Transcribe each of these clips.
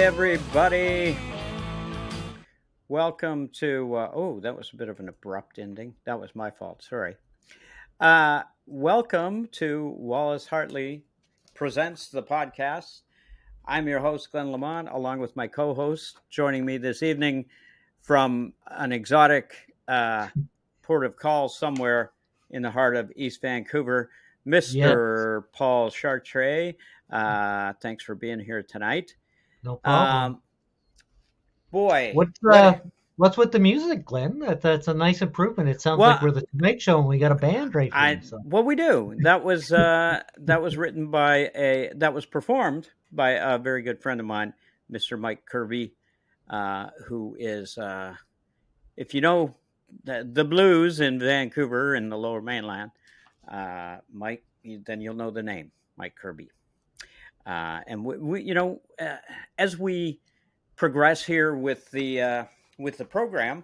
everybody. Welcome to, that was a bit of an abrupt ending. That was my fault. Sorry. Welcome to Wallace Hartley Presents the Podcast. I'm your host, Glen Lamont, along with my co-host, joining me this evening from an exotic port of call somewhere in the heart of East Vancouver, Mr. Paul Chartre. Thanks for being here tonight. No problem. Boy, what's with the music, Glenn? That's a nice improvement. It sounds like we're the Tonight Show and we got a band right here. Well, we do. That was written by that was performed by a very good friend of mine, Mr. Mike Kirby, who is, if you know the blues in Vancouver in the Lower Mainland, Mike, then you'll know the name, Mike Kirby. And we as we progress here with the program,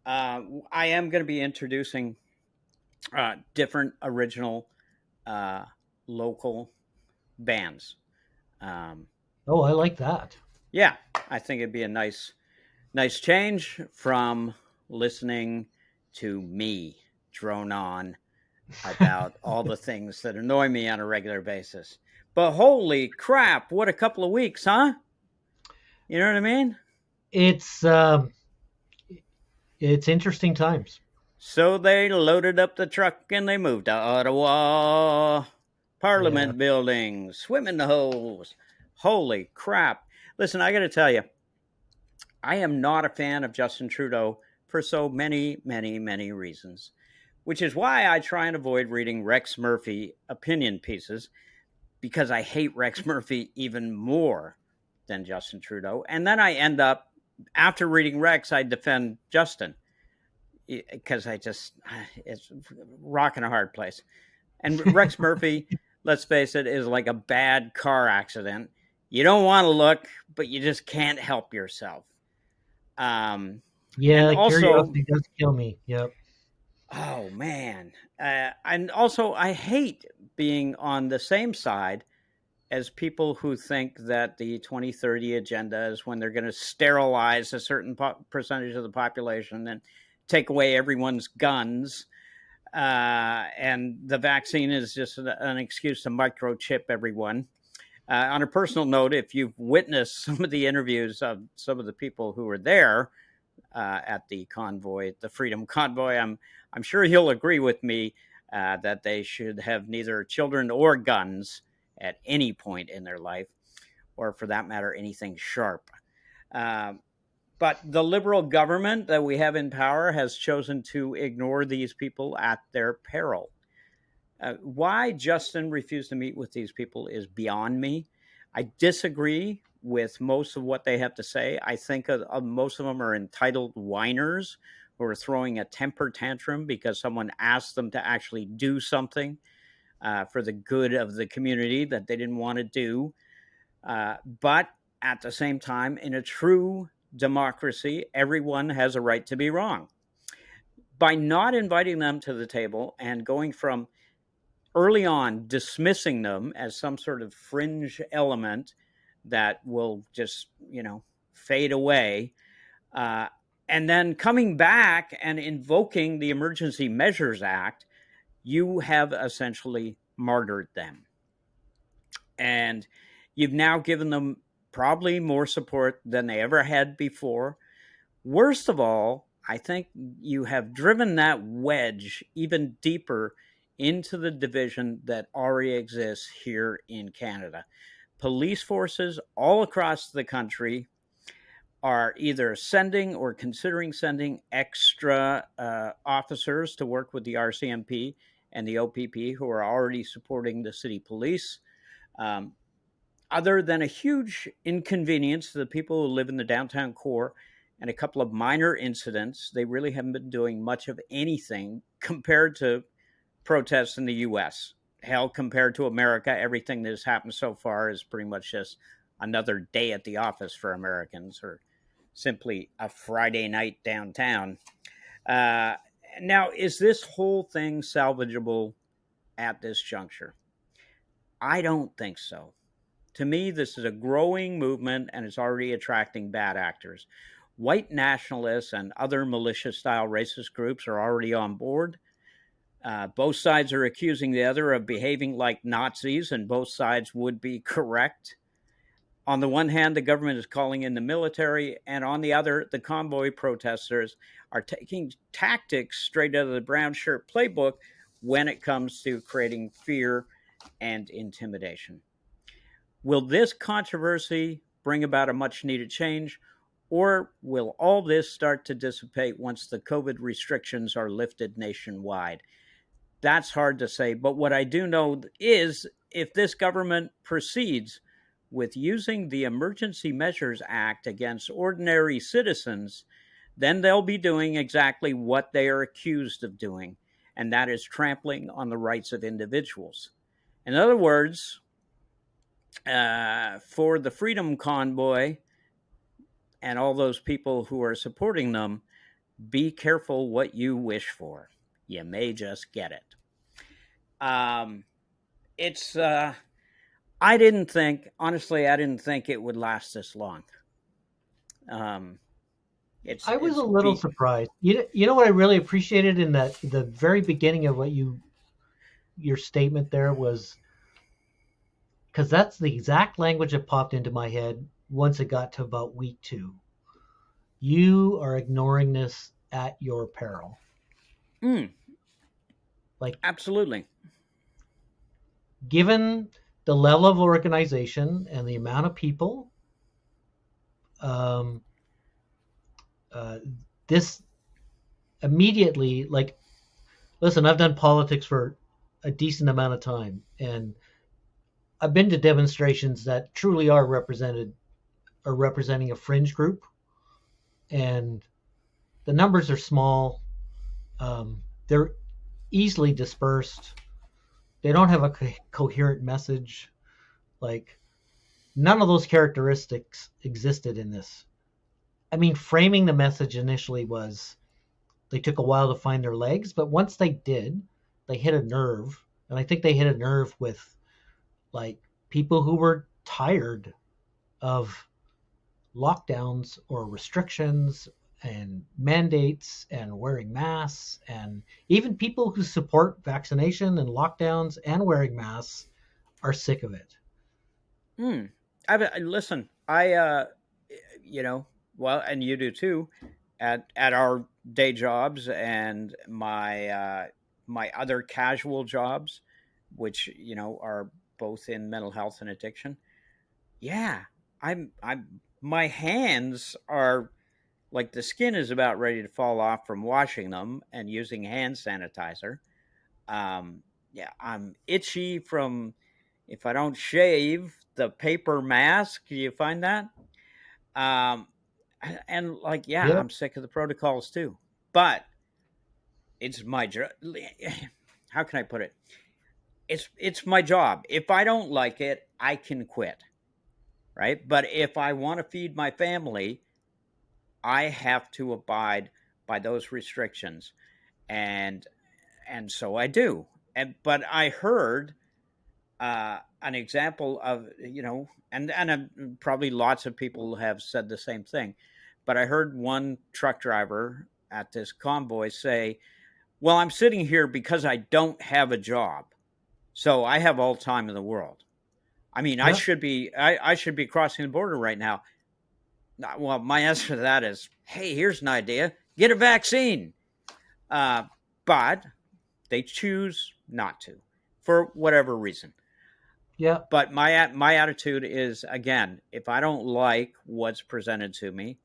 I am going to be introducing different original local bands. I like that. Yeah, I think it'd be a nice change from listening to me drone on about all the things that annoy me on a regular basis. But holy crap, what a couple of weeks, huh? You know what I mean? It's interesting times. So they loaded up the truck and they moved to Ottawa. Parliament buildings, swim in the hose. Holy crap. Listen, I got to tell you, I am not a fan of Justin Trudeau for so many, many, many reasons, which is why I try and avoid reading Rex Murphy opinion pieces, because I hate Rex Murphy even more than Justin Trudeau. And then I end up, after reading Rex, I defend Justin, because it's rocking a hard place. And Rex Murphy, let's face it, is like a bad car accident. You don't want to look, but you just can't help yourself. Curiosity does kill me. Yep. Oh, man. And also, I hate being on the same side as people who think that the 2030 agenda is when they're going to sterilize a certain percentage of the population and take away everyone's guns. And the vaccine is just an excuse to microchip everyone. On a personal note, if you've witnessed some of the interviews of some of the people who were there at the convoy, the Freedom Convoy, I'm sure you'll agree with me that they should have neither children or guns at any point in their life, or for that matter, anything sharp. But the Liberal government that we have in power has chosen to ignore these people at their peril. Why Justin refused to meet with these people is beyond me. I disagree with most of what they have to say. I think most of them are entitled whiners who are throwing a temper tantrum because someone asked them to actually do something for the good of the community that they didn't want to do. But at the same time, in a true democracy, everyone has a right to be wrong. By not inviting them to the table and going from early on dismissing them as some sort of fringe element that will just, fade away, and then coming back and invoking the Emergency Measures Act, you have essentially martyred them. And you've now given them probably more support than they ever had before. Worst of all, I think you have driven that wedge even deeper into the division that already exists here in Canada. Police forces all across the country are either sending or considering sending extra officers to work with the RCMP and the OPP, who are already supporting the city police. Other than a huge inconvenience to the people who live in the downtown core and a couple of minor incidents, they really haven't been doing much of anything compared to protests in the U.S. Hell, compared to America, everything that has happened so far is pretty much just another day at the office for Americans, or simply a Friday night downtown. Now, is this whole thing salvageable at this juncture? I don't think so. To me, this is a growing movement and it's already attracting bad actors. White nationalists and other militia style racist groups are already on board. Both sides are accusing the other of behaving like Nazis, and both sides would be correct. On the one hand, the government is calling in the military, and on the other, the convoy protesters are taking tactics straight out of the brown shirt playbook when it comes to creating fear and intimidation. Will this controversy bring about a much needed change, or will all this start to dissipate once the COVID restrictions are lifted nationwide? That's hard to say, but what I do know is if this government proceeds with using the Emergency Measures Act against ordinary citizens, then they'll be doing exactly what they are accused of doing, and that is trampling on the rights of individuals. In other words, for the Freedom Convoy and all those people who are supporting them, be careful what you wish for. You may just get it. It's I didn't think it would last this long. I was a little surprised. You know what I really appreciated in that the very beginning of your statement there was, because that's the exact language that popped into my head once it got to about week 2. You are ignoring this at your peril. Like, absolutely. Given the level of organization and the amount of people, this immediately, like, listen, I've done politics for a decent amount of time, and I've been to demonstrations that truly are representing a fringe group, and the numbers are small. They're easily dispersed. They don't have a coherent message. Like, none of those characteristics existed in this. I mean, framing the message initially was they took a while to find their legs, but once they did, they hit a nerve. And I think they hit a nerve with, like, people who were tired of lockdowns or restrictions and mandates and wearing masks, and even people who support vaccination and lockdowns and wearing masks are sick of it. Listen, well, and you do too, at our day jobs and my other casual jobs, which are both in mental health and addiction. Yeah, my hands are like the skin is about ready to fall off from washing them and using hand sanitizer. I'm itchy from if I don't shave the paper mask. Do you find that? And like, yeah, I'm sick of the protocols too. But it's my job. How can I put it? It's my job. If I don't like it, I can quit. Right? But if I want to feed my family, I have to abide by those restrictions, and so I do. But I heard an example of and probably lots of people have said the same thing. But I heard one truck driver at this convoy say, "Well, I'm sitting here because I don't have a job, so I have all time in the world. I mean, I should be crossing the border right now." Well, my answer to that is, hey, here's an idea. Get a vaccine. But they choose not to for whatever reason. Yeah. But my attitude is, again, if I don't like what's presented to me,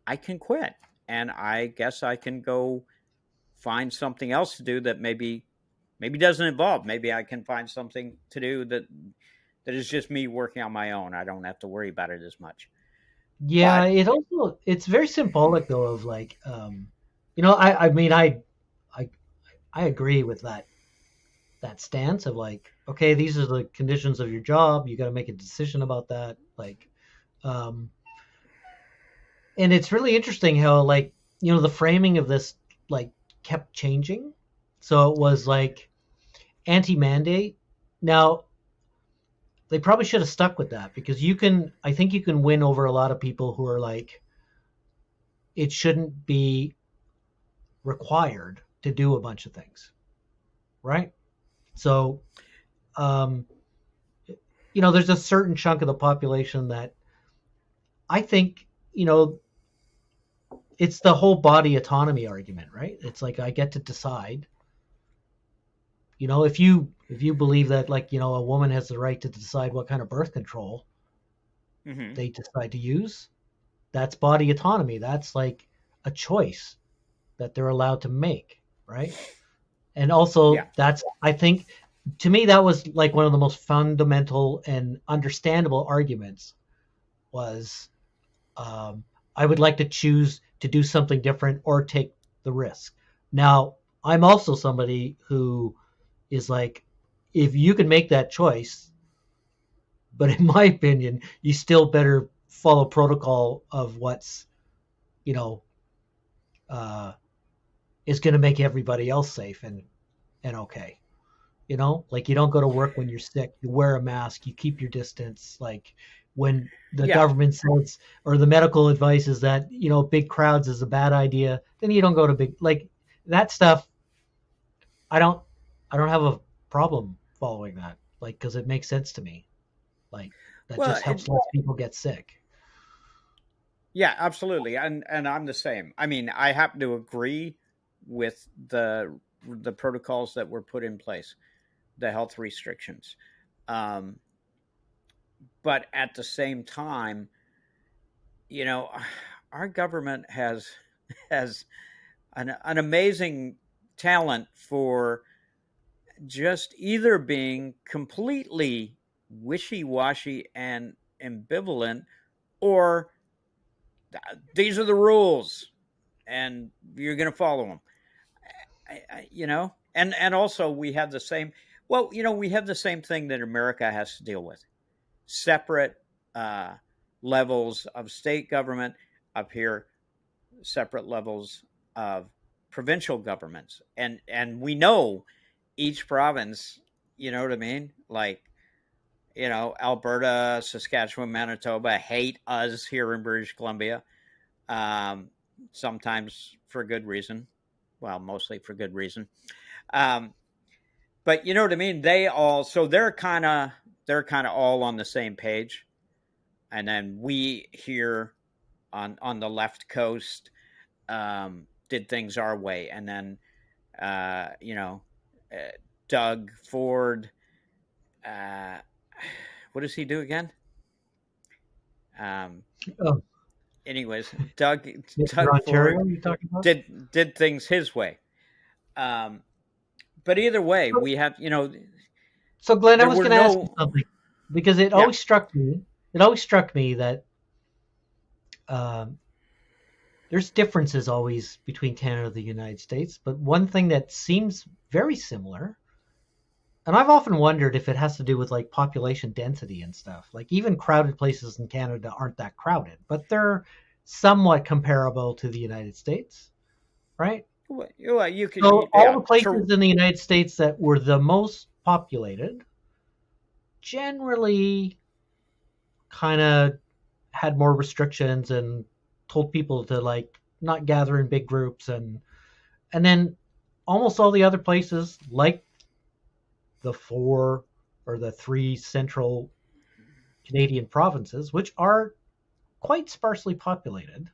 I can quit. And I guess I can go find something else to do that maybe doesn't involve. Maybe I can find something to do that is just me working on my own. I don't have to worry about it as much. Yeah, it's very symbolic though of like, I mean, I agree with that stance of like, okay, these are the conditions of your job. You got to make a decision about that. Like, and it's really interesting how like, the framing of this like kept changing. So it was like anti-mandate. Now, they probably should have stuck with that, because I think you can win over a lot of people who are like, it shouldn't be required to do a bunch of things, right? So, um, there's a certain chunk of the population that I think, it's the whole body autonomy argument, right? It's like, I get to decide. If you believe that, like, a woman has the right to decide what kind of birth control Mm-hmm. they decide to use, that's body autonomy. That's like a choice that they're allowed to make, right? And Yeah. also, I think, to me, that was like one of the most fundamental and understandable arguments was, um, I would like to choose to do something different or take the risk. Now, I'm also somebody who is like, if you can make that choice, but in my opinion, you still better follow protocol of what's, you know, uh, is going to make everybody else safe and okay. Like, you don't go to work when you're sick. You wear a mask. You keep your distance. Like, when the Yeah. government says, or the medical advice is that, big crowds is a bad idea, then you don't go to like, that stuff. I don't, I don't have a problem following that. Like, because it makes sense to me. Like, that Well, just helps less people get sick. yeah, absolutely, and I'm the same. I mean, I happen to agree with the protocols that were put in place, the health restrictions, um, but at the same time, you know, our government has an amazing talent for just either being completely wishy-washy and ambivalent, or these are the rules and you're going to follow them. And also we have the same. Well, we have the same thing that America has to deal with: separate uh, levels of state government up here, separate levels of provincial governments, and we know each province. You know what I mean? Like, Alberta, Saskatchewan, Manitoba hate us here in British Columbia. Um, Sometimes for good reason. Well, mostly for good reason. Um, but you know what I mean? They're kind of all on the same page, and then we here on the left coast did things our way, and then uh, you know uh, Doug Ford. Uh, what does he do again? Um, Oh, Anyways, Doug Mr. Doug Ontario, Ford you talking about? did things his way. Um, but either way, So, we have so Glenn, I there was were going to ask you no. something, because it Yeah. always struck me. It always struck me that, um, there's differences always between Canada and the United States, but one thing that seems very similar, and I've often wondered if it has to do with like population density and stuff. Like, even crowded places in Canada aren't that crowded, but they're somewhat comparable to the United States, right? Well, you could, So all yeah, the places in the United States that were the most populated generally kind of had more restrictions and told people to, like, not gather in big groups, and then almost all the other places, like the four or the three central Canadian provinces, which are quite sparsely populated,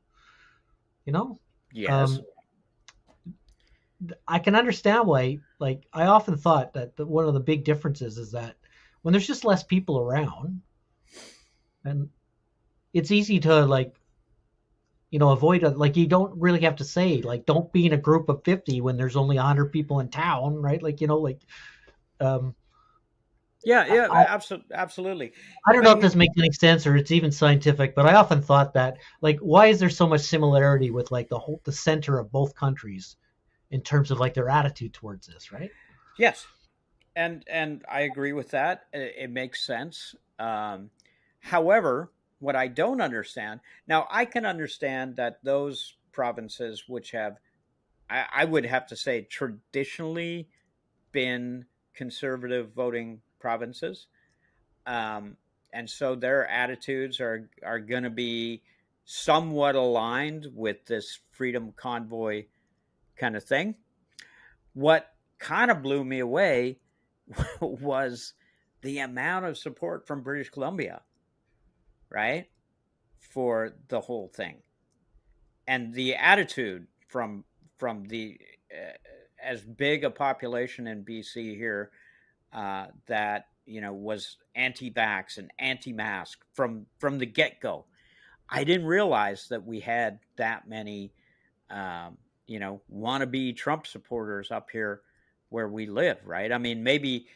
you know, yes, um, I can understand why. Like, I often thought that one of the big differences is that when there's just less people around, and it's easy to, like, avoid it. Like, you don't really have to say, like, don't be in a group of 50 when there's only 100 people in town, right? Like, like, um, yeah, I, yeah, I absolutely. I don't I know if mean, this makes any sense or it's even scientific, but I often thought that, like, why is there so much similarity with, like, the center of both countries in terms of, like, their attitude towards this, right? yes, and I agree with that. It makes sense. However, what I don't understand now, I can understand that those provinces which have, I would have to say, traditionally been conservative voting provinces, um, and so their attitudes are going to be somewhat aligned with this Freedom Convoy kind of thing. What kind of blew me away was the amount of support from British Columbia, right, for the whole thing, and the attitude from the as big a population in BC here that was anti-vax and anti-mask from the get-go. I didn't realize that we had that many wannabe Trump supporters up here where we live, right? I mean, maybe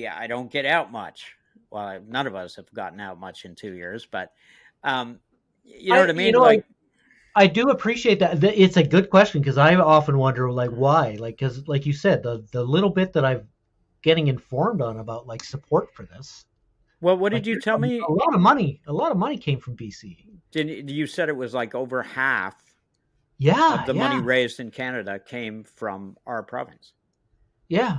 I don't get out much. Well, none of us have gotten out much in 2 years, but you know what I mean? Like, I do appreciate that. It's a good question because I often wonder, like, why? Like, because, like you said, the little bit that I'm getting informed on about like support for this, well, what like, did you tell me? a lot of money, came from BC. You said it was like over half of Yeah, the money yeah, raised in Canada came from our province. yeah.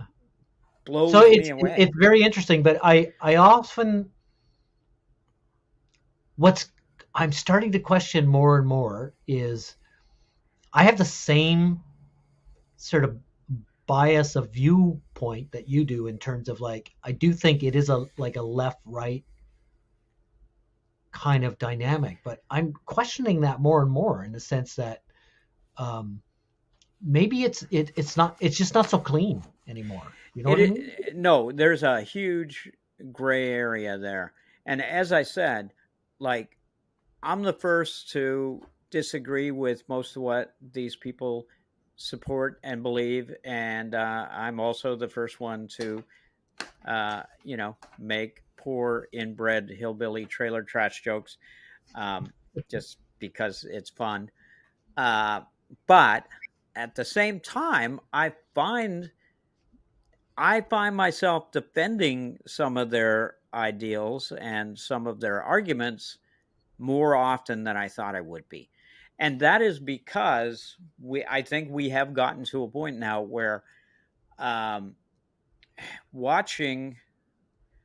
So Blows me away. it's very interesting, but I often what's I'm starting to question more and more is I have the same sort of bias of viewpoint that you do in terms of, like, I do think it is a like a left right kind of dynamic, but I'm questioning that more and more in the sense that um, maybe it's just not so clean anymore. You know what I mean? No, there's a huge gray area there. And as I said, like, I'm the first to disagree with most of what these people support and believe, and I'm also the first one to, make poor inbred hillbilly trailer trash jokes, um, just because it's fun. Uh, but at the same time, I find myself defending some of their ideals and some of their arguments more often than I thought I would be. And that is because I think we have gotten to a point now where um, watching,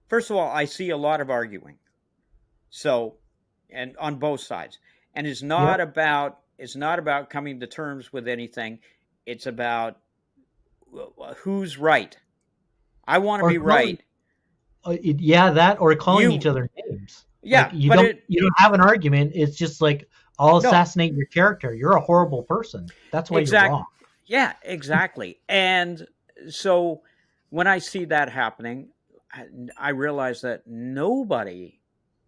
first of all, I see a lot of arguing. So, and on both sides. And Yep. it's not about coming to terms with anything. It's about who's right. I want to Or be right. yeah, that or calling each You other names. Like, Yeah, but you don't have an argument. It's just like, I'll no, assassinate your character. You're a horrible person. That's why you're exact wrong. yeah, exactly. And so when I see that happening, I realize that nobody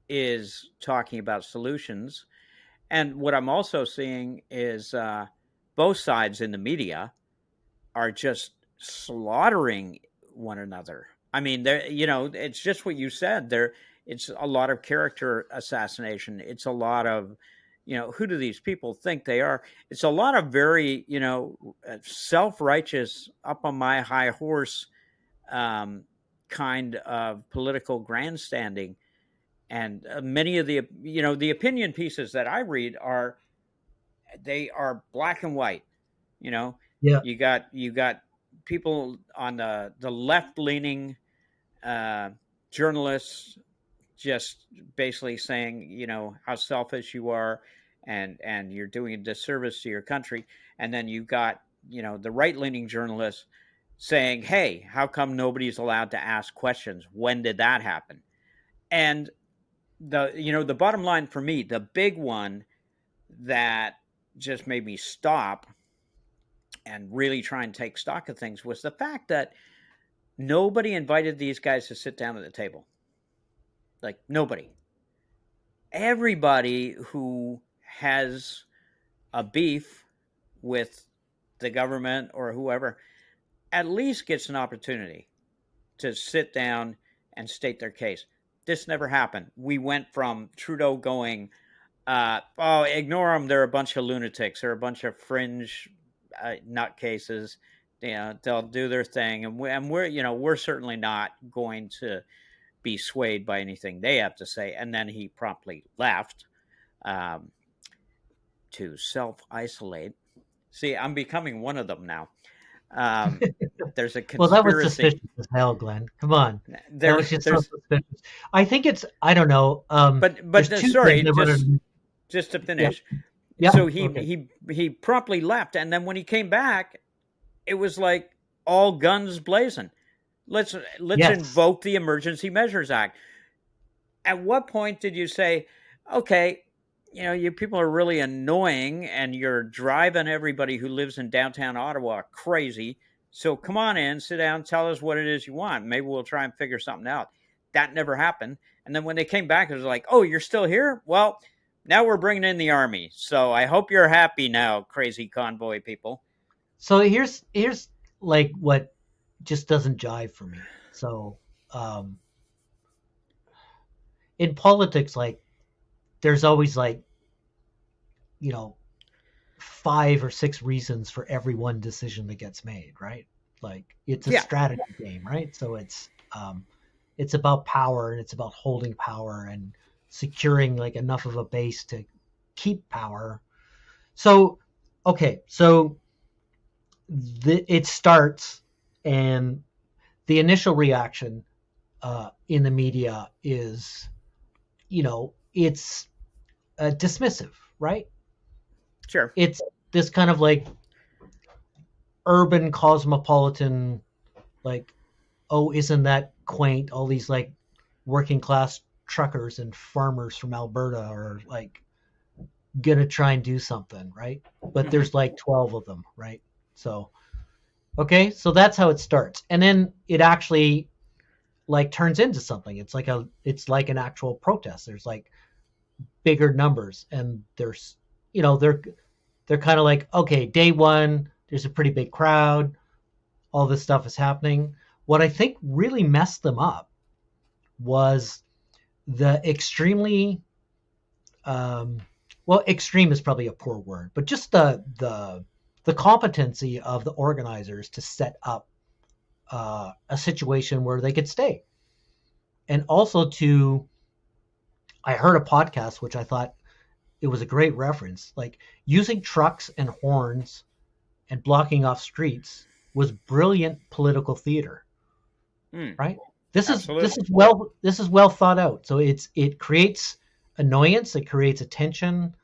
is talking about solutions. And what I'm also seeing is both sides in the media are just slaughtering one another. I mean, it's just what you said. It's a lot of character assassination. It's a lot of, who do these people think they are? It's a lot of very, self righteous, up on my high horse um, kind of political grandstanding. And many of the opinion pieces that I read they are black and white. You know, Yeah. you got people on the left leaning uh, journalists just basically saying, how selfish you are, and you're doing a disservice to your country. And then you've got, the right leaning journalists saying, hey, how come nobody's allowed to ask questions? When did that happen? And the bottom line for me, the big one that just made me stop and really try and take stock of things was the fact that nobody invited these guys to sit down at the table. Like, nobody. Everybody who has a beef with the government or whoever at least gets an opportunity to sit down and state their case. This never happened. We went from Trudeau going, oh, ignore them. They're a bunch of lunatics. They're a bunch of fringe nutcases. They'll do their thing, and we're certainly not going to be swayed by anything they have to say. And then he promptly left um, to self isolate. See, I'm becoming one of them now. Um, there's a Well, that was conspiracy. suspicious as hell, Glenn. Come on. That There, was just so there's, suspicious. I think it's, I don't know. but There's the two things sorry, I wanted just to yeah, finish. yeah, So okay. he promptly left, and then when he came back, it was like all guns blazing. Let's Yes. invoke the Emergency Measures Act. At what point did you say, okay, you people are really annoying and you're driving everybody who lives in downtown Ottawa crazy. So come on in, sit down, tell us what it is you want. Maybe we'll try and figure something out. That never happened. And then when they came back, it was like, oh, you're still here? Well, now we're bringing in the army. So I hope you're happy now, crazy convoy people. So here's like what just doesn't jive for me. So um, in politics, like there's always like, you know, 5 or 6 reasons for every one decision that gets made, right? Like it's a Yeah. strategy game, right? So it's about power and it's about holding power and securing like enough of a base to keep power. So okay, so it starts, and the initial reaction in the media is, it's dismissive, right? Sure. It's this kind of like urban cosmopolitan, like, oh, isn't that quaint? All these like working class truckers and farmers from Alberta are like gonna try and do something, right? But Mm-hmm. there's like 12 of them, right? So, okay, so that's how it starts. And then it actually like turns into something. It's like an actual protest. There's like bigger numbers, and there's, they're kind of like, okay, day one, there's a pretty big crowd, all this stuff is happening. What I think really messed them up was the extremely, um, well, extreme is probably a poor word, but just the competency of the organizers to set up a situation where they could stay, and also to, I heard a podcast which I thought it was a great reference, like using trucks and horns and blocking off streets was brilliant political theater, Mm, right? This absolutely. is well thought out. So it creates annoyance, it creates attention,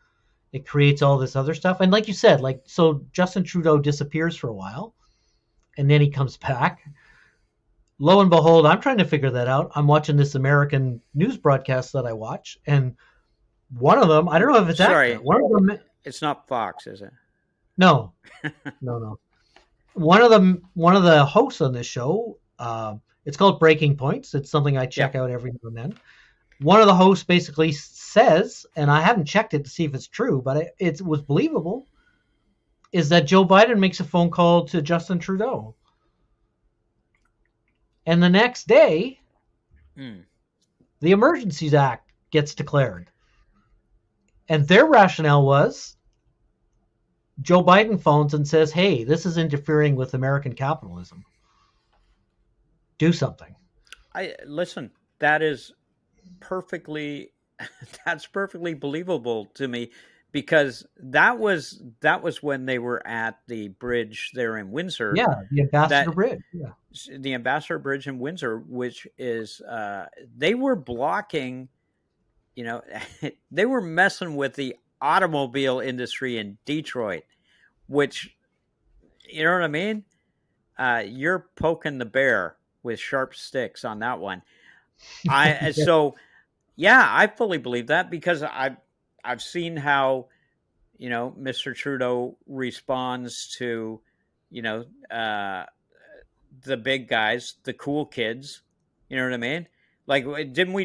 it creates all this other stuff. And like you said, like, so Justin Trudeau disappears for a while and then he comes back. Lo and behold, I'm trying to figure that out. I'm watching this American news broadcast that I watch, and one of them, I don't know if it's accurate. Sorry, One of them, it's not Fox, is it? no, no. One of the hosts on this show, it's called Breaking Points. It's something I Yeah. check out every now and then. One of the hosts basically says, and I haven't checked it to see if it's true, but it was believable, is that Joe Biden makes a phone call to Justin Trudeau, and the next day, Mm. the Emergencies Act gets declared. And their rationale was Joe Biden phones and says, hey, this is interfering with American capitalism. Do something. I listen. That is perfectly. That's perfectly believable to me, because that was when they were at the bridge there in Windsor. Yeah, the Ambassador That Bridge. Yeah. the Ambassador Bridge in Windsor, which is they were blocking. You know, they were messing with the automobile industry in Detroit, which, you know what I mean. You're poking the bear with sharp sticks on that one. I so yeah, I fully believe that, because I've seen how, Mr. Trudeau responds to, you know the big guys, the cool kids. You know what I mean? Like, didn't we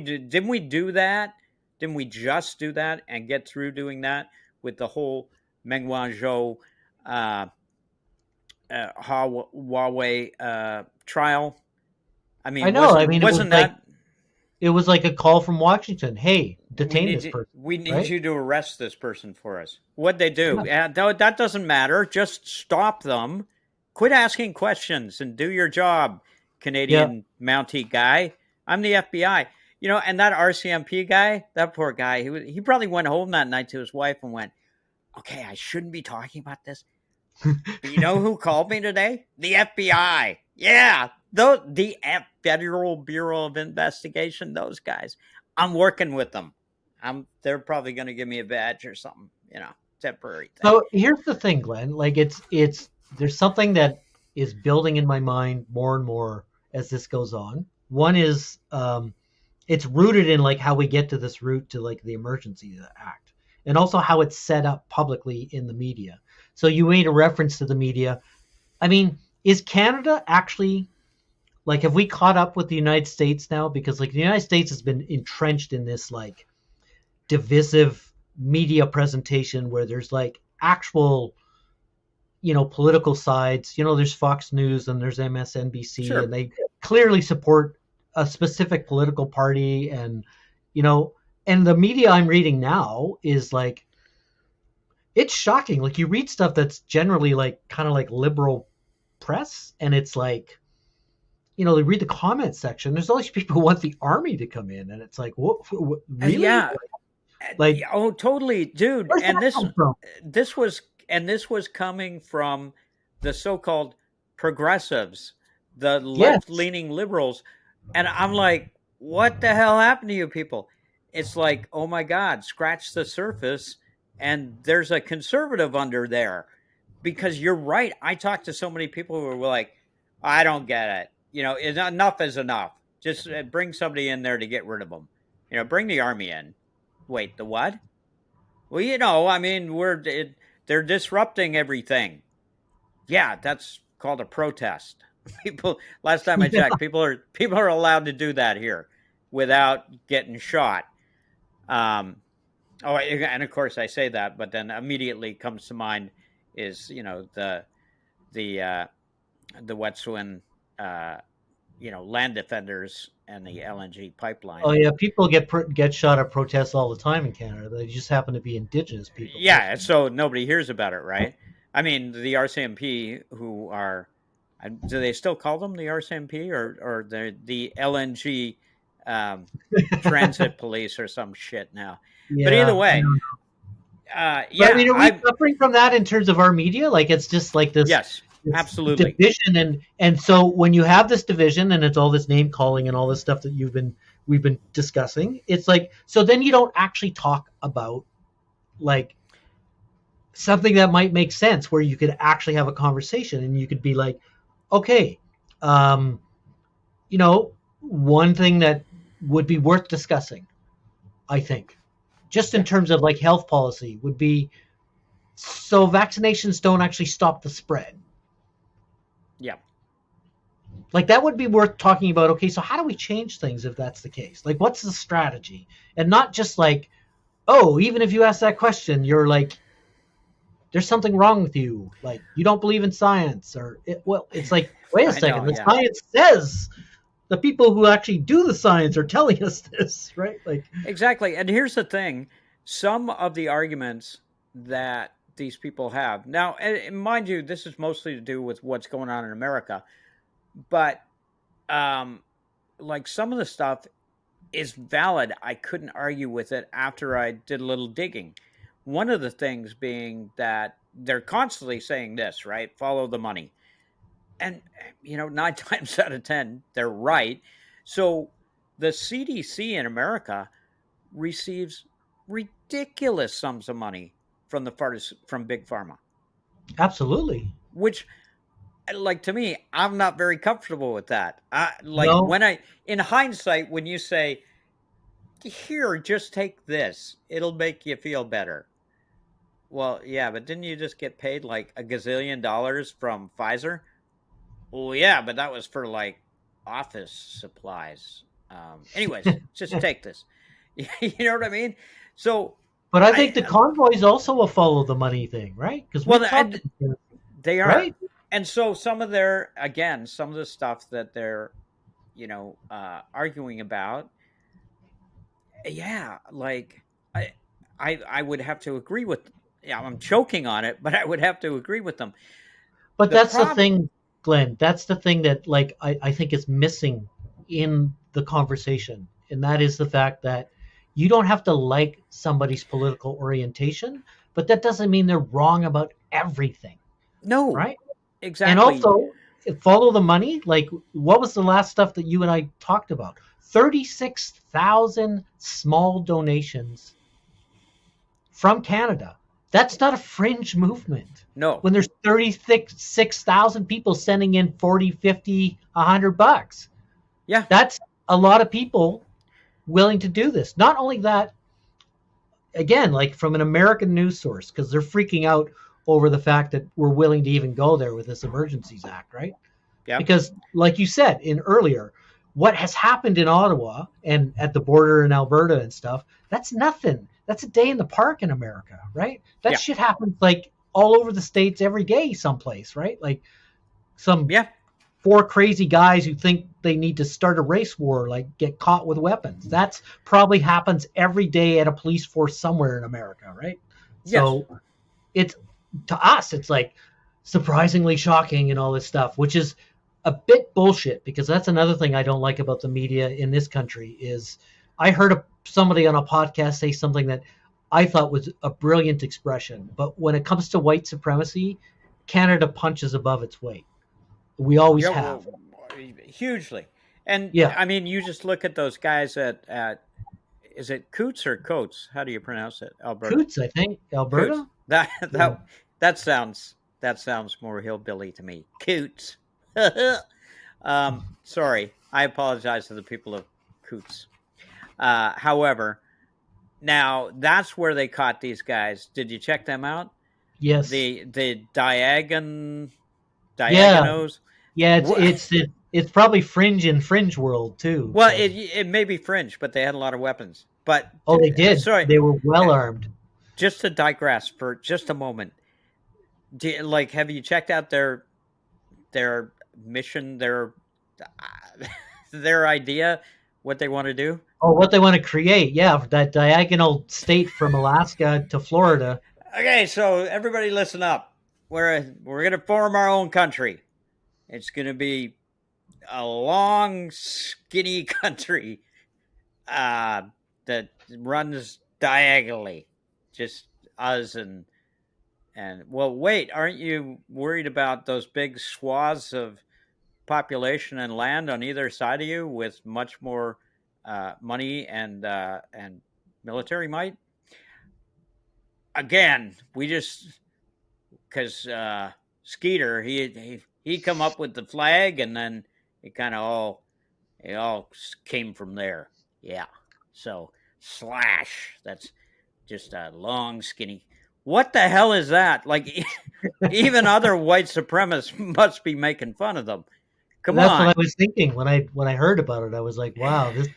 do that? Didn't we just do that and get through doing that with the whole Meng Wanzhou uh, Huawei trial? I I mean, know. I wasn't mean, wasn't that it was like a call from Washington. Hey, we detain need this you, person, we need right? you to arrest this person for us? What'd they do? Yeah. That doesn't matter. Just stop them. Quit asking questions and do your job, Yeah. Canadian Mountie guy. I'm the FBI. And that RCMP guy, that poor guy, he probably went home that night to his wife and went, "Okay, I shouldn't be talking about this. But you know who called me today? The FBI. Yeah, the Federal Bureau of Investigation. Those guys. I'm working with them. They're probably going to give me a badge or something. Temporary thing. So here's the thing, Glenn. Like it's there's something that is building in my mind more and more as this goes on. One is it's rooted in like how we get to this route to like the Emergency Act, and also how it's set up publicly in the media. So you made a reference to the media. I mean, is Canada actually like, have we caught up with the United States now? Because like the United States has been entrenched in this like divisive media presentation where there's like actual, political sides. There's Fox News and there's MSNBC, Sure. and they clearly support a specific political party. And, and the media I'm reading now is like, it's shocking. Like you read stuff that's generally like kind of like liberal press, and it's like, they read the comment section. There's all these people who want the army to come in, and it's like, what really? Yeah. Like, oh, totally, dude. Where's And that come from? this was coming from the so-called progressives, the left-leaning liberals, and I'm like, what the hell happened to you people? It's like, oh my God, scratch the surface, and there's a conservative under there. Because you're right. I talked to so many people who were like, I don't get it. Enough is enough. Just bring somebody in there to get rid of them. Bring the army in. Wait, the what? Well, I mean, they're disrupting everything. Yeah, that's called a protest. Last time I checked, people are allowed to do that here without getting shot. And of course I say that, but then immediately comes to mind is the Wet'suwet'en land defenders and the LNG pipeline. Oh yeah, people get shot at protests all the time in Canada. They just happen to be Indigenous people. Yeah, so nobody hears about it, right? I mean, the RCMP, who are, do they still call them the RCMP or the LNG transit police or some shit now? Yeah, but either way, yeah. But, I mean, are we suffering from that in terms of our media? Like it's just like this. Yes. Absolutely. Division, and so when you have this division and it's all this name calling and all this stuff that we've been discussing, it's like, so then you don't actually talk about like something that might make sense where you could actually have a conversation and you could be like, okay, one thing that would be worth discussing, I think, just in terms of like health policy would be, so vaccinations don't actually stop the spread. Yeah. Like that would be worth talking about. Okay, so how do we change things if that's the case? Like what's the strategy? And not just like, oh, even if you ask that question, you're like, there's something wrong with you. Like you don't believe in science it's like, wait a second, the science says the people who actually do the science are telling us this, right? Like exactly. And here's the thing. Some of the arguments that these people have. Now, and mind you, this is mostly to do with what's going on in America, but like some of the stuff is valid. I couldn't argue with it after I did a little digging. One of the things being that they're constantly saying this, right? Follow the money. And, 9 times out of 10, they're right. So the CDC in America receives ridiculous sums of money from Big Pharma. Absolutely. Which, like, to me, I'm not very comfortable with that. In hindsight, when you say, here, just take this, it'll make you feel better. Well, yeah, but didn't you just get paid like $1 gazillion from Pfizer? Well, yeah, but that was for like office supplies. Anyways, just take this. You know what I mean? So, but I think the convoys also will follow the money thing, right? Because they are, right? And so some of the stuff that they're, arguing about, yeah, like I would have to agree with. Yeah, I'm choking on it, but I would have to agree with them. But that's the thing, Glenn. That's the thing that, like, I think is missing in the conversation, and that is the fact that you don't have to like somebody's political orientation, but that doesn't mean they're wrong about everything. No, right? And exactly. also follow the money. Like, what was the last stuff that you and I talked about? 36,000 small donations from Canada. That's not a fringe movement. No. When there's 36,000 people sending in 40, 50, $100. Yeah. That's a lot of people willing to do this. Not only that, again, like from an American news source, because they're freaking out over the fact that we're willing to even go there with this Emergencies Act, right? Yeah. Because, like you said in earlier, what has happened in Ottawa and at the border in Alberta and stuff, that's nothing. That's a day in the park in America, right? That Yeah. shit happens like all over the States every day someplace, right? Like some Yeah. 4 crazy guys who think they need to start a race war, like get caught with weapons. That's probably happens every day at a police force somewhere in America, right? Yes. So it's, to us, it's like surprisingly shocking and all this stuff, which is a bit bullshit, because that's another thing I don't like about the media in this country is I heard somebody on a podcast say something that I thought was a brilliant expression. But when it comes to white supremacy, Canada punches above its weight. We always Yeah. have. Well, hugely. And Yeah. I mean, you just look at those guys at is it Coots or Coates? How do you pronounce it? Alberta. Coots, I think. Coots. Alberta? That Yeah. that sounds more hillbilly to me. Coots. Sorry, I apologize to the people of Coots. However, now that's where they caught these guys. Did you check them out? Yes. The Yeah. diagonos. Yeah, Wha- it's probably fringe in fringe world too. Well, So. it may be fringe, but they had a lot of weapons. But Oh, they did. sorry, They were well armed. just to digress for just a moment. Have you checked out their mission, their idea, what they want to do? Oh, what they want to create? Yeah, that diagonal state from Alaska to Florida. Okay, so everybody listen up. We're gonna form our own country. It's gonna be a long, skinny country that runs diagonally, just us and well, wait, aren't you worried about those big swaths of population and land on either side of you with much more money and military might? Again, we just because Skeeter he come up with the flag and then it all came from there. Yeah, so slash. That's just a long skinny. What the hell is that? Like, even other white supremacists must be making fun of them. Come That's on, what I was thinking when I heard about it. I was like, wow, this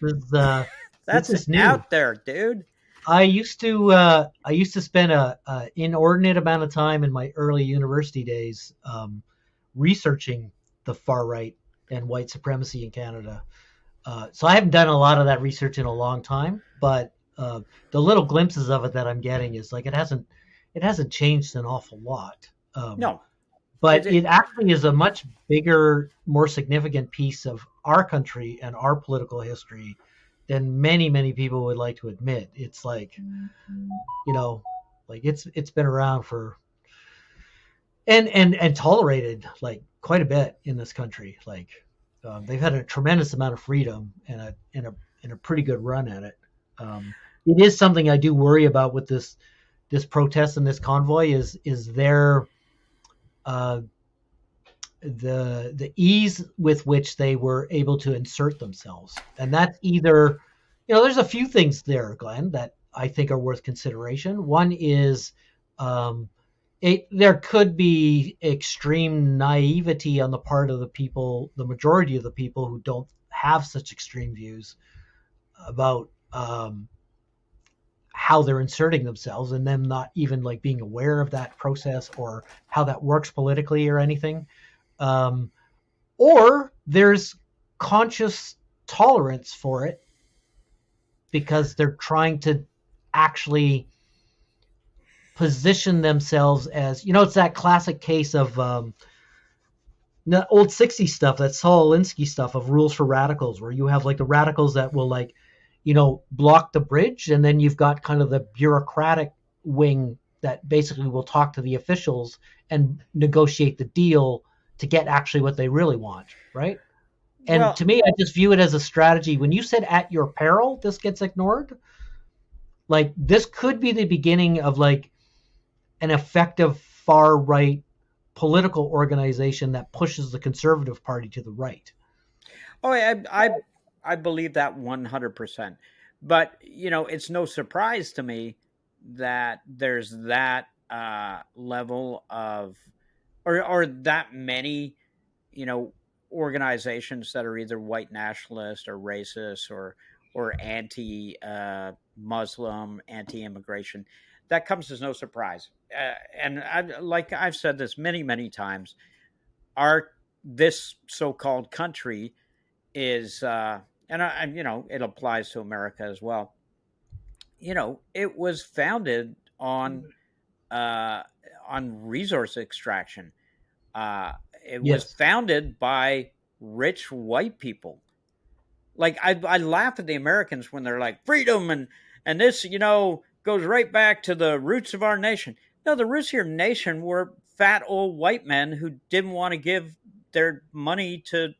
that's is new. out there, dude. I used to spend a inordinate amount of time in my early university days researching the far right and white supremacy in Canada. So I haven't done a lot of that research in a long time, but the little glimpses of it that I'm getting is like it hasn't changed an awful lot. No, But it actually is a much bigger, more significant piece of our country and our political history than many, many people would like to admit. It's like, like it's been around for and tolerated like quite a bit in this country. Like they've had a tremendous amount of freedom and a pretty good run at it. It is something I do worry about with this protest and this convoy is their the ease with which they were able to insert themselves. And that's either, there's a few things there, Glenn, that I think are worth consideration. One is there could be extreme naivety on the part of the people, the majority of the people who don't have such extreme views about how they're inserting themselves, and them not even like being aware of that process or how that works politically or anything. Or there's conscious tolerance for it because they're trying to actually position themselves as, it's that classic case of the old 60s stuff, that Saul Alinsky stuff of rules for radicals, where you have like the radicals that will like, block the bridge, and then you've got kind of the bureaucratic wing that basically will talk to the officials and negotiate the deal to get actually what they really want, right? And Well, to me, I just view it as a strategy. When you said at your peril, this gets ignored. Like this could be the beginning of like an effective far right political organization that pushes the Conservative Party to the right. oh, I believe that 100%. But it's no surprise to me that there's that level of, or that many, you know, organizations that are either white nationalist or racist or anti Muslim, anti immigration. That comes as no surprise. And like I've said this many times, our this so-called country is, and it applies to America as well. It was founded uh, on resource extraction. Uh, it was Yes. founded by rich white people. Like I laugh at the Americans when they're like freedom and this goes right back to the roots of our nation. No, the roots of your nation were fat old white men who didn't want to give their money to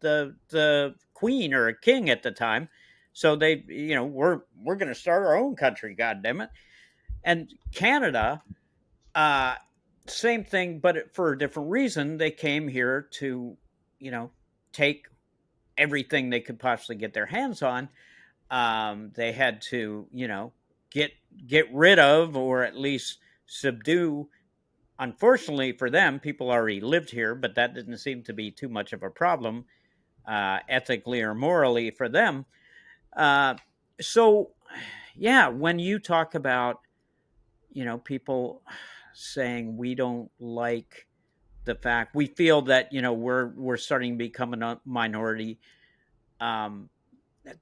the queen or a king at the time. So they, we're going to start our own country. God damn it! And Canada, uh, same thing, but for a different reason. They came here to, take everything they could possibly get their hands on. They had to, get get rid of or at least subdue. Unfortunately for them, people already lived here, but that didn't seem to be too much of a problem, ethically or morally for them. Uh, so, yeah, when you talk about, people saying we don't like the fact we feel that we're starting to become a minority, um,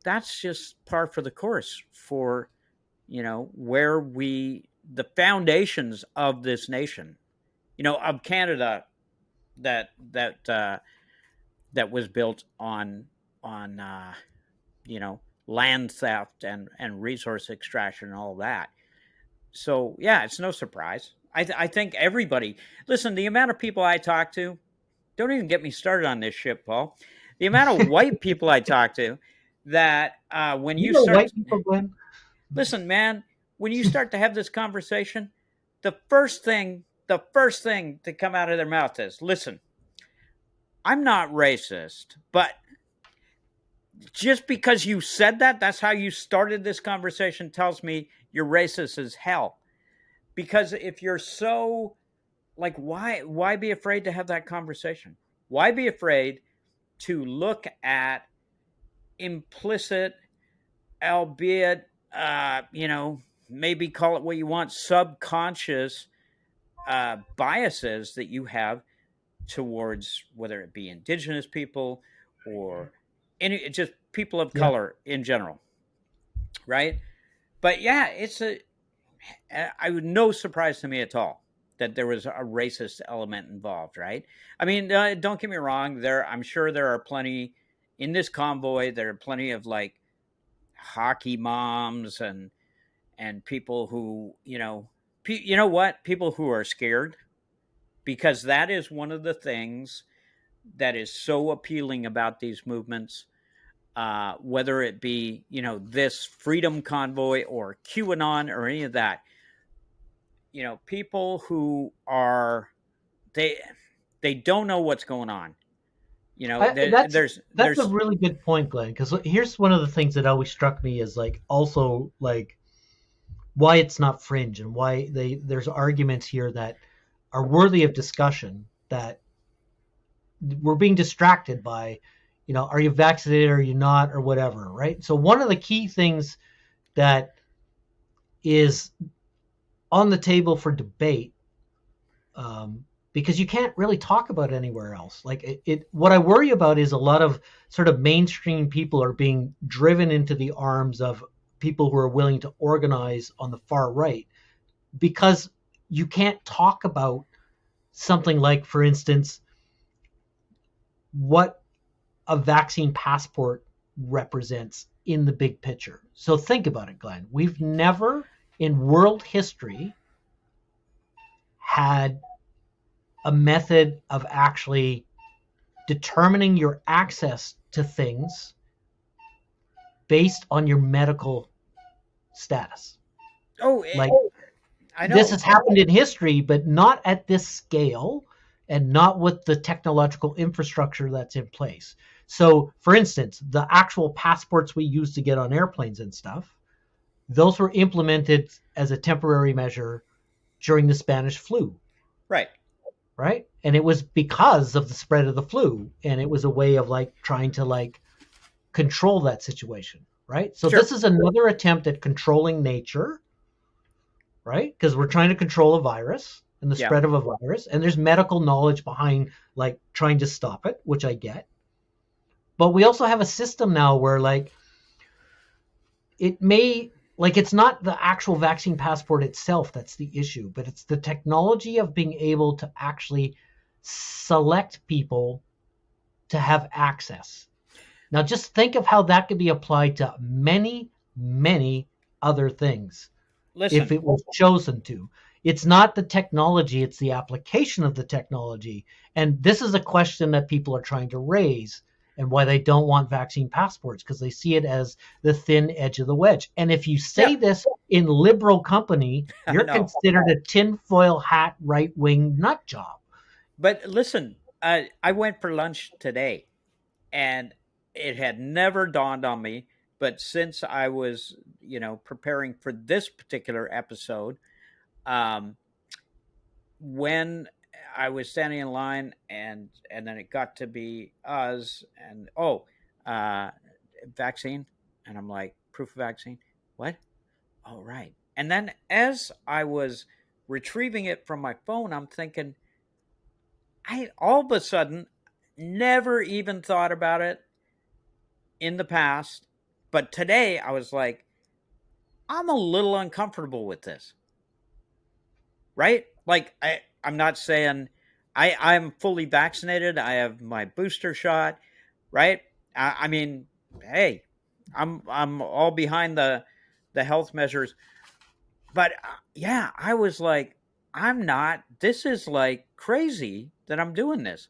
that's just par for the course for where the foundations of this nation, of Canada, that was built on you know land theft and resource extraction and all that. So yeah, it's no surprise. I think everybody, listen, the amount of people I talk to, don't even get me started on this shit, Paul. The amount of white people I talk to that when You you know start, white people, Glenn? listen, man, when you start to have this conversation, the first thing to come out of their mouth is, listen, I'm not racist, but just because you said that's how you started this conversation, tells me you're racist as hell. Because if you're so, like, why be afraid to have that conversation? Why be afraid to look at implicit, albeit, maybe call it what you want, subconscious biases that you have towards whether it be indigenous people or any, just people of Yeah. color in general, right? But yeah, I would, no surprise to me at all that there was a racist element involved, right? I mean, don't get me wrong. I'm sure there are plenty in this convoy. There are plenty of like hockey moms and people who you know what, people who are scared, because that is one of the things that is so appealing about these movements. Whether it be this Freedom Convoy or QAnon or any of that, people who are, they they don't know what's going on. I, that's that's a There's really good point, Glenn. Because here's one of the things that always struck me is like also like why it's not fringe and why there's arguments here that are worthy of discussion that we're being distracted by, are you vaccinated or are you not or whatever, right? So one of the key things that is on the table for debate, because you can't really talk about it anywhere else. Like what I worry about is a lot of sort of mainstream people are being driven into the arms of people who are willing to organize on the far right, because you can't talk about something like, for instance, what a vaccine passport represents in the big picture. So think about it, Glenn. We've never in world history had a method of actually determining your access to things based on your medical status. Oh, Like, I this know. has happened in history, but not at this scale and not with the technological infrastructure that's in place. So, for instance, the actual passports we use to get on airplanes and stuff, those were implemented as a temporary measure during the Spanish flu, Right. right? And it was because of the spread of the flu, and it was a way of like trying to like control that situation, right? So Sure. this is another attempt at controlling nature, right? Because we're trying to control a virus and the Yeah. spread of a virus, and there's medical knowledge behind like trying to stop it, which I get. But we also have a system now where like it may like it's not the actual vaccine passport itself that's the issue, but it's the technology of being able to actually select people to have access. Now just think of how that could be applied to many, many other things if Listen, it was chosen to. It's not the technology, it's the application of the technology. And this is a question that people are trying to raise and why they don't want vaccine passports, because they see it as the thin edge of the wedge. And if you say yeah, this in liberal company, I you're know. considered a tinfoil hat right wing nut job. But listen, I went for lunch today, and it had never dawned on me. But since I was, preparing for this particular episode, um, when I was standing in line, and then it got to be us, and uh, vaccine, and I'm like, proof of vaccine, what? Oh, right. And then as I was retrieving it from my phone, I'm thinking, I all of a sudden never even thought about it in the past, but today I was like, I'm a little uncomfortable with this, right? Like I'm not saying I'm fully vaccinated. I have my booster shot, right? I mean, hey, I'm all behind the health measures, but yeah, I was like, I'm not. This is like crazy that I'm doing this.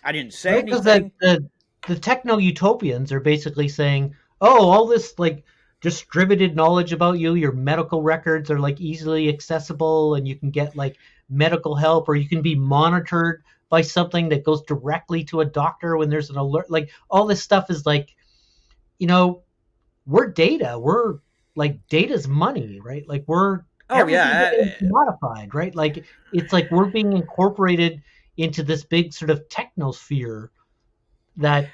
I didn't say Right? Because the, anything. the the techno utopians are basically saying, oh, all this like distributed knowledge about you, your medical records are like easily accessible, and you can get like medical help, or you can be monitored by something that goes directly to a doctor when there's an alert. Like all this stuff is like, you know, we're data. We're like data's money, right? Like we're Oh everything's yeah, getting commodified, right? Like it's like we're being incorporated into this big sort of technosphere that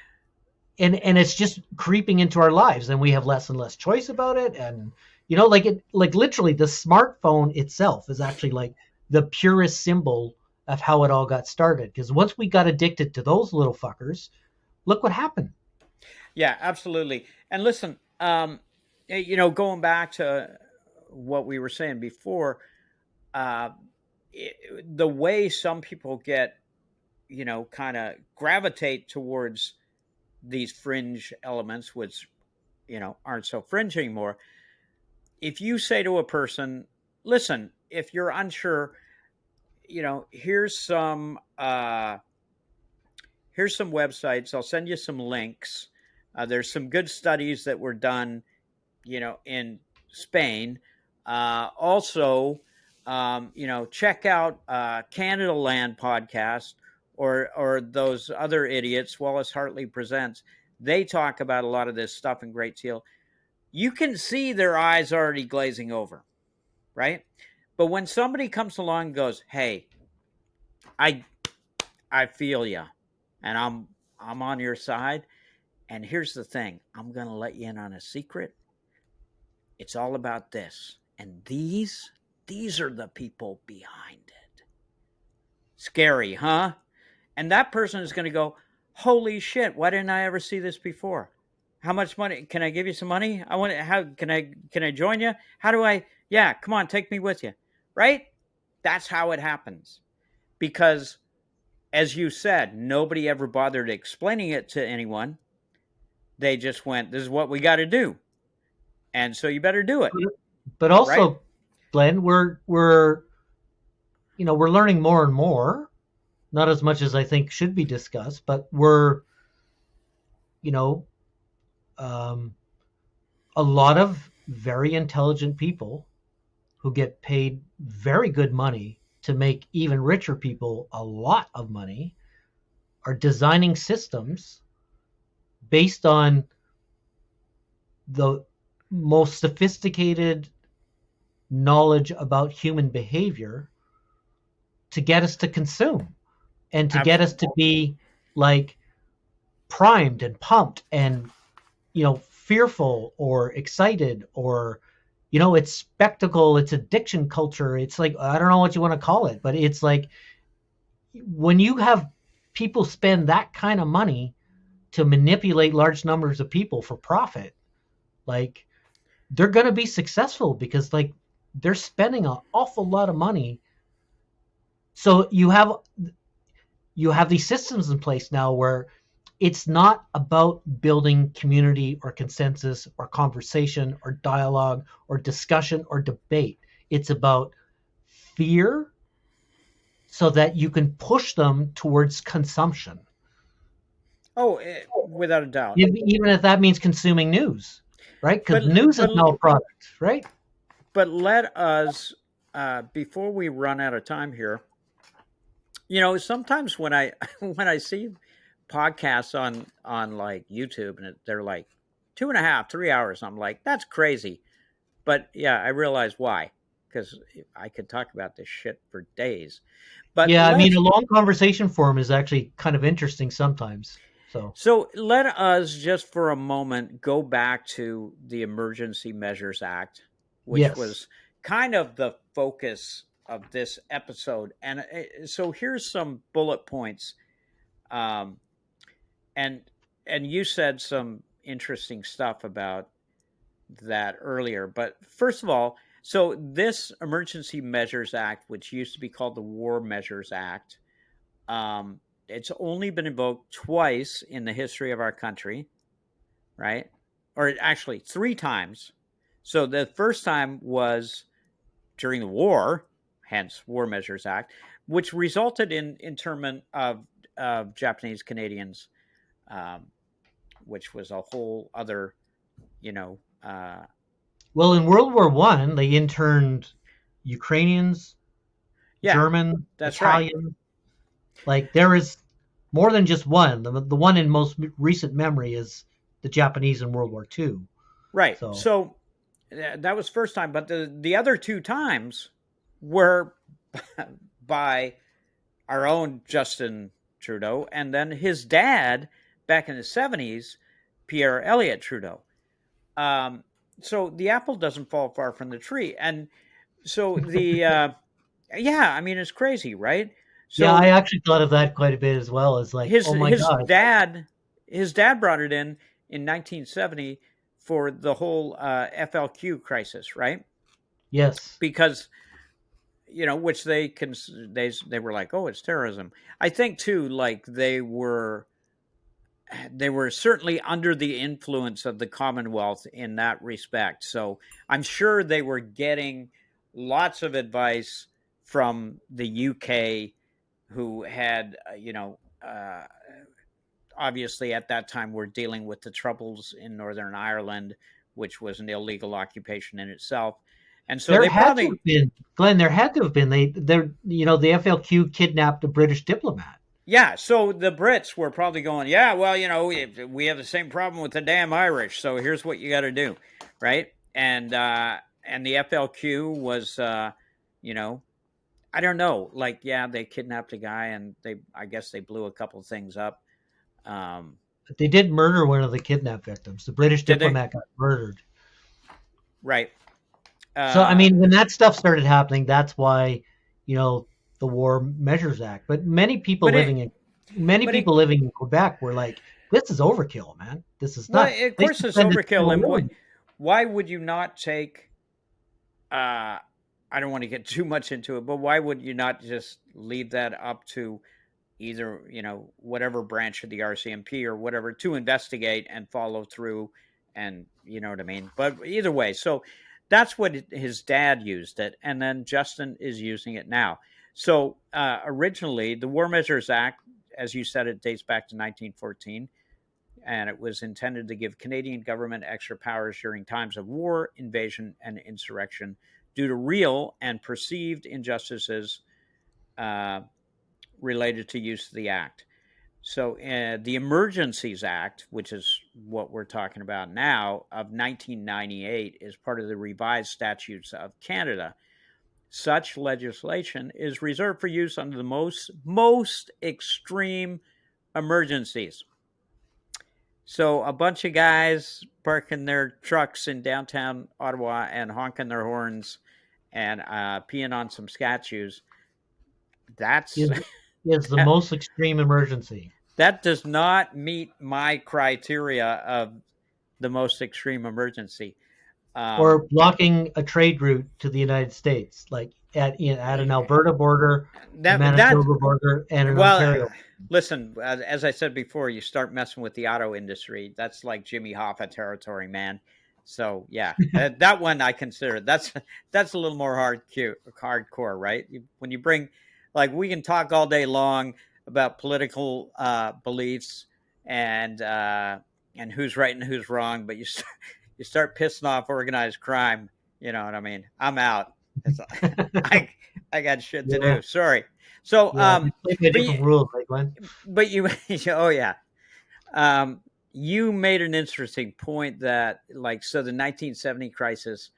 and it's just creeping into our lives, and we have less and less choice about it. And like it, like literally the smartphone itself is actually like the purest symbol of how it all got started, because once we got addicted to those little fuckers, look what happened. yeah, absolutely. And listen, going back to what we were saying before, uh, the way some people get, kind of gravitate towards these fringe elements, which aren't so fringe anymore. If you say to a person, "Listen, if you're unsure, here's some websites. I'll send you some links. There's some good studies that were done, in Spain. Also, check out Canada Land podcast or those other idiots. Wallace Hartley presents. They talk about a lot of this stuff in great deal. You can see their eyes already glazing over, right? But when somebody comes along and goes, "Hey, I I feel you, and I'm on your side," and here's the thing, I'm going to let you in on a secret. It's all about this. And these are the people behind it. Scary, huh? And that person is going to go, "Holy shit, why didn't I ever see this before? How much money can I give you some money? I want how can I join you? How do I Yeah, come on, take me with you." Right? That's how it happens. Because as you said, nobody ever bothered explaining it to anyone. They just went, "This is what we got to do." And so you better do it, But right? also, Glenn, we're we're learning more and more, not as much as I think should be discussed, but we're, you know, um, a lot of very intelligent people who get paid very good money to make even richer people a lot of money are designing systems based on the most sophisticated knowledge about human behavior to get us to consume and to get us to be like primed and pumped and fearful or excited, or it's spectacle, it's addiction culture, it's like, I don't know what you want to call it, but it's like when you have people spend that kind of money to manipulate large numbers of people for profit, like they're going to be successful because like they're spending an awful lot of money. So you have these systems in place now where it's not about building community or consensus or conversation or dialogue or discussion or debate. It's about fear so that you can push them towards consumption. Oh, without a doubt. Even if that means consuming news, right? Because news is now a product, right? But let us, before we run out of time here, sometimes when I see podcasts on like YouTube and they're like 2.5, 3 hours, I'm like, that's crazy. But yeah, I realize why, because I could talk about this shit for days. But yeah, I mean, a long conversation form is actually kind of interesting sometimes. So let us just for a moment go back to the Emergency Measures Act, which was kind of the focus of this episode. And so here's some bullet points. And you said some interesting stuff about that earlier. But first of all, so this Emergency Measures Act, which used to be called the War Measures Act, it's only been invoked twice in the history of our country, right? Or actually 3 times. So the first time was during the war, hence War Measures Act, which resulted in internment of Japanese Canadians, which was a whole other, well, in World War One, they interned Ukrainians, German, Italian. Right. Like there is more than just one. The one in most recent memory is the Japanese in World War II. Right. So that was first time, but the other 2 times were by our own Justin Trudeau and then his dad back in the 70s, Pierre Elliott Trudeau. So the apple doesn't fall far from the tree. And so yeah, I mean, it's crazy, right? So, yeah, I actually thought of that quite a bit as well. As like, oh my God. His dad brought it in 1970 for the whole FLQ crisis, right? Yes. Because, which they were like, oh, it's terrorism. I think too, like they were certainly under the influence of the Commonwealth in that respect. So I'm sure they were getting lots of advice from the UK, who had, obviously at that time were dealing with the troubles in Northern Ireland, which was an illegal occupation in itself. And so there had to have been, Glenn, there had to have been, the FLQ kidnapped a British diplomat. Yeah, so the Brits were probably going, yeah, well, we have the same problem with the damn Irish, so here's what you got to do, right? And the FLQ was, I don't know, like, yeah, they kidnapped a guy and I guess they blew a couple of things up. They did murder one of the kidnap victims. The British diplomat got murdered. Right. So, I mean, when that stuff started happening, that's why, the War Measures Act. But many people living in Quebec were like, "This is overkill, man. This is not." Well, of course, it's overkill. And why would you not take? I don't want to get too much into it, but why would you not just leave that up to either whatever branch of the RCMP or whatever to investigate and follow through, and you know what I mean? But either way, so that's what his dad used it, and then Justin is using it now. So originally, the War Measures Act, as you said, it dates back to 1914, and it was intended to give Canadian government extra powers during times of war, invasion, and insurrection due to real and perceived injustices uh, related to use of the act. So the Emergencies Act, which is what we're talking about now, of 1998, is part of the revised statutes of Canada. Such legislation is reserved for use under the most extreme emergencies. So a bunch of guys parking their trucks in downtown Ottawa and honking their horns and peeing on some statues. That's is the most extreme emergency. that does not meet my criteria of the most extreme emergency. Or blocking a trade route to the United States, like at an Alberta border, a Manitoba border, and an Ontario. Listen, as I said before, you start messing with the auto industry. That's like Jimmy Hoffa territory, man. So yeah, that one I consider that's a little more hardcore, right? When you bring, like, we can talk all day long about political beliefs and who's right and who's wrong, but you start pissing off organized crime. You know what I mean? I'm out. I got shit to do. Sorry. So, different rules, right, Glenn? But you, oh yeah, you made an interesting point that, like, so the 1970 crisis,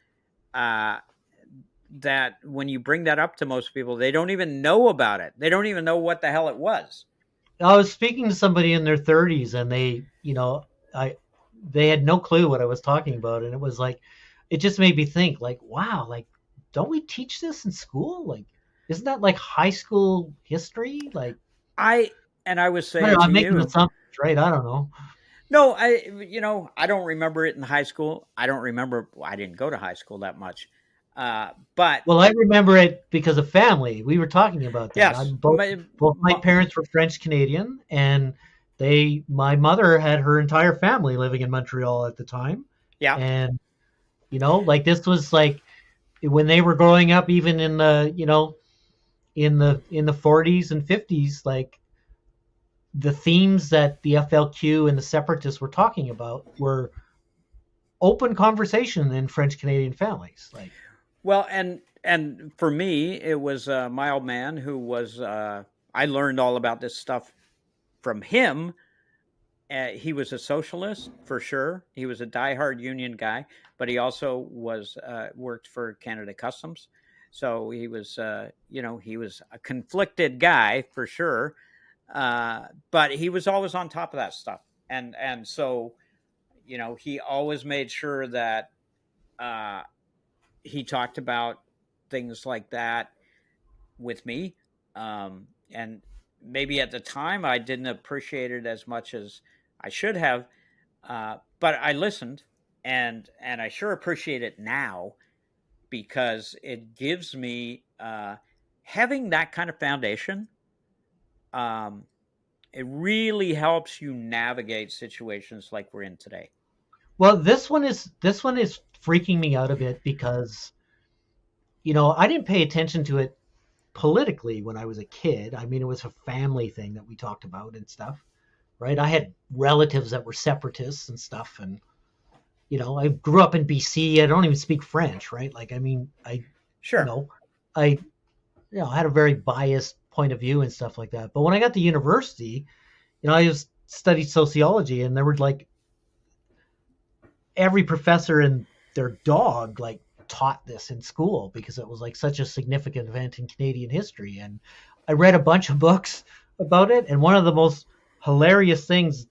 that when you bring that up to most people, they don't even know about it. They don't even know what the hell it was. I was speaking to somebody in their 30s, and they had no clue what I was talking about, and it was like, it just made me think, like, wow, like, don't we teach this in school? Like, isn't that like high school history? Like, I was saying, I'm making assumptions, right? I don't know. No, I don't remember it in high school. I don't remember. I didn't go to high school that much. But I remember it because of family. We were talking about that. Yes, both my parents were French Canadian, and my mother had her entire family living in Montreal at the time. Yeah, and like, this was like when they were growing up, even in the in the 40s and 50s, like, the themes that the FLQ and the separatists were talking about were open conversation in French Canadian families. Like, well, and for me, it was my old man who was. I learned all about this stuff from him. He was a socialist for sure. He was a diehard union guy, but he also was worked for Canada Customs. So he was, he was a conflicted guy for sure. But he was always on top of that stuff, and so, he always made sure that he talked about things like that with me, and maybe at the time I didn't appreciate it as much as I should have, but I listened, and I sure appreciate it now, because it gives me having that kind of foundation. It really helps you navigate situations like we're in today. Well, this one is freaking me out a bit because, I didn't pay attention to it politically when I was a kid. I mean, it was a family thing that we talked about and stuff, right? I had relatives that were separatists and stuff, and I grew up in BC. I don't even speak French, right? Like, I mean, I had a very biased point of view and stuff like that. But when I got to university, I just studied sociology, and there were, like, every professor and their dog, like, taught this in school because it was, like, such a significant event in Canadian history. And I read a bunch of books about it, and one of the most hilarious things,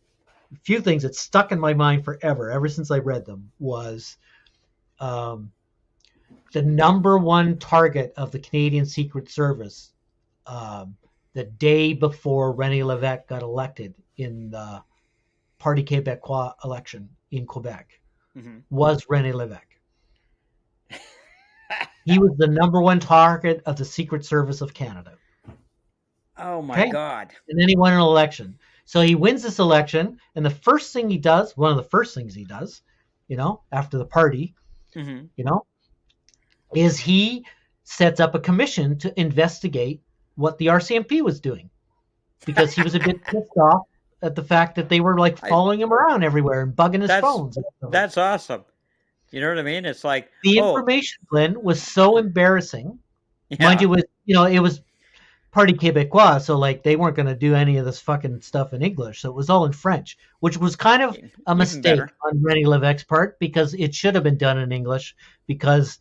few things that stuck in my mind forever, ever since I read them, was the number one target of the Canadian Secret Service the day before Rene Levesque got elected in the Parti Québécois election in Quebec, was Rene Levesque. He was the number one target of the Secret Service of Canada. Oh my God. And then he won an election. So he wins this election, and one of the first things he does, after the party, is he sets up a commission to investigate what the RCMP was doing, because he was a bit pissed off at the fact that they were like I, following him around everywhere and bugging his that's phones. that's awesome. You know what I mean? It's like, The oh, information, Glenn, was so embarrassing. Mind yeah, you, it was Parti Québécois, so like they weren't going to do any of this fucking stuff in English, so it was all in French, which was kind of a even mistake better. on Rene Levesque's part, because it should have been done in English, because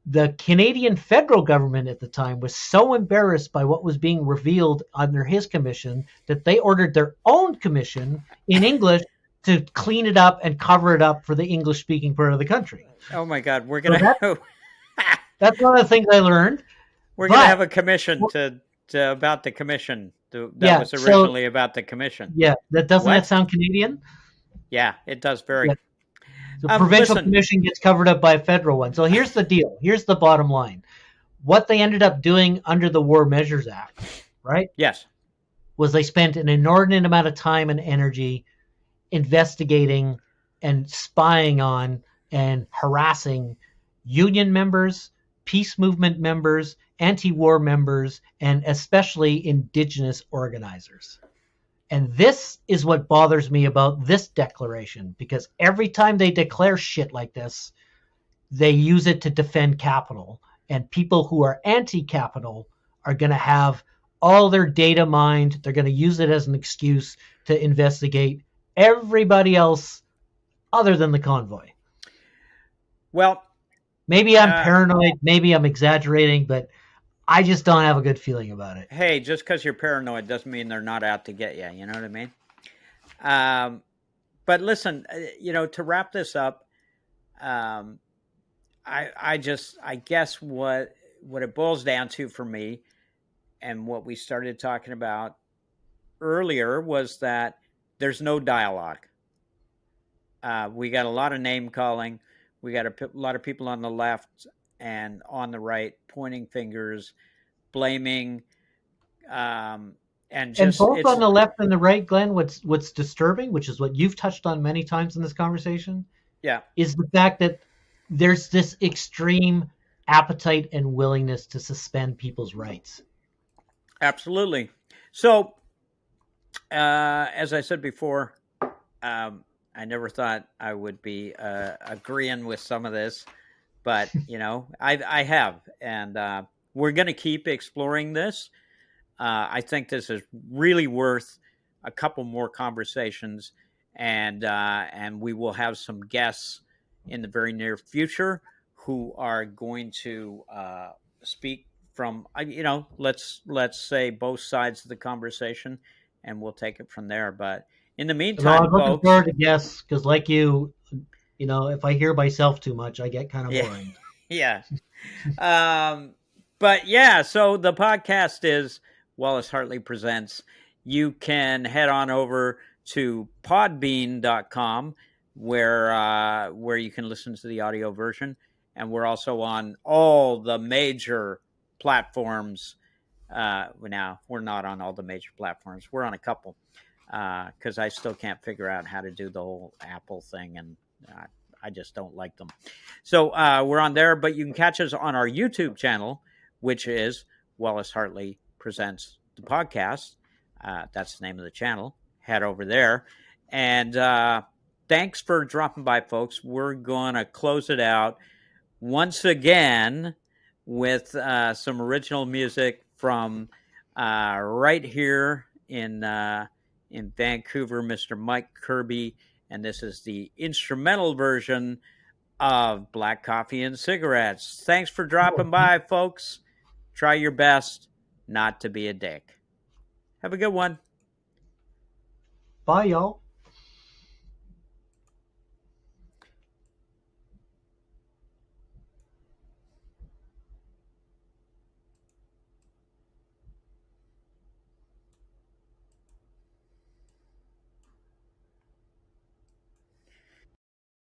the Canadian federal government at the time was so embarrassed by what was being revealed under his commission that they ordered their own commission in English to clean it up and cover it up for the English speaking part of the country. Oh my God, So that's one of the things I learned. we're gonna But have a commission to about the commission that yeah, was originally about the commission. yeah, doesn't that What? sound Canadian? Yeah, it does very. Yeah. So provincial Listen, commission gets covered up by a federal one. So here's the deal. Here's the bottom line. What they ended up doing under the War Measures Act, right, yes, was they spent an inordinate amount of time and energy investigating and spying on and harassing union members, peace movement members, anti-war members, and especially indigenous organizers. And this is what bothers me about this declaration, because every time they declare shit like this, they use it to defend capital. And people who are anti-capital are going to have all their data mined. They're going to use it as an excuse to investigate everybody else other than the convoy. well, Maybe I'm paranoid. Maybe I'm exaggerating, but I just don't have a good feeling about it. hey, just because you're paranoid doesn't mean they're not out to get you. You know what I mean? But listen, to wrap this up, I guess what it boils down to for me, and what we started talking about earlier, was that there's no dialogue. We got a lot of name calling. We got a lot of people on the left and on the right pointing fingers, blaming, and just, And both it's, on the left and the right, Glenn, what's disturbing, which is what you've touched on many times in this conversation, yeah, is the fact that there's this extreme appetite and willingness to suspend people's rights. absolutely. So, as I said before, I never thought I would be agreeing with some of this, but I have, and we're going to keep exploring this. I think this is really worth a couple more conversations, and we will have some guests in the very near future who are going to speak from let's say both sides of the conversation, and we'll take it from there. But in the meantime, I'm looking folks, forward to guests, because like you, if I hear myself too much, I get kind of boring. Yeah. But yeah, so the podcast is Wallace Hartley Presents. You can head on over to podbean.com where you can listen to the audio version. And we're also on all the major platforms. Now, we're not on all the major platforms. We're on a couple, because I still can't figure out how to do the whole Apple thing, and I just don't like them. So we're on there, but you can catch us on our YouTube channel, which is Wallace Hartley Presents the Podcast. That's the name of the channel. Head over there. And thanks for dropping by, folks. We're going to close it out once again with some original music from right here in Vancouver, Mr. Mike Kirby. And this is the instrumental version of Black Coffee and Cigarettes. Thanks for dropping by, folks. Try your best not to be a dick. Have a good one. Bye, y'all.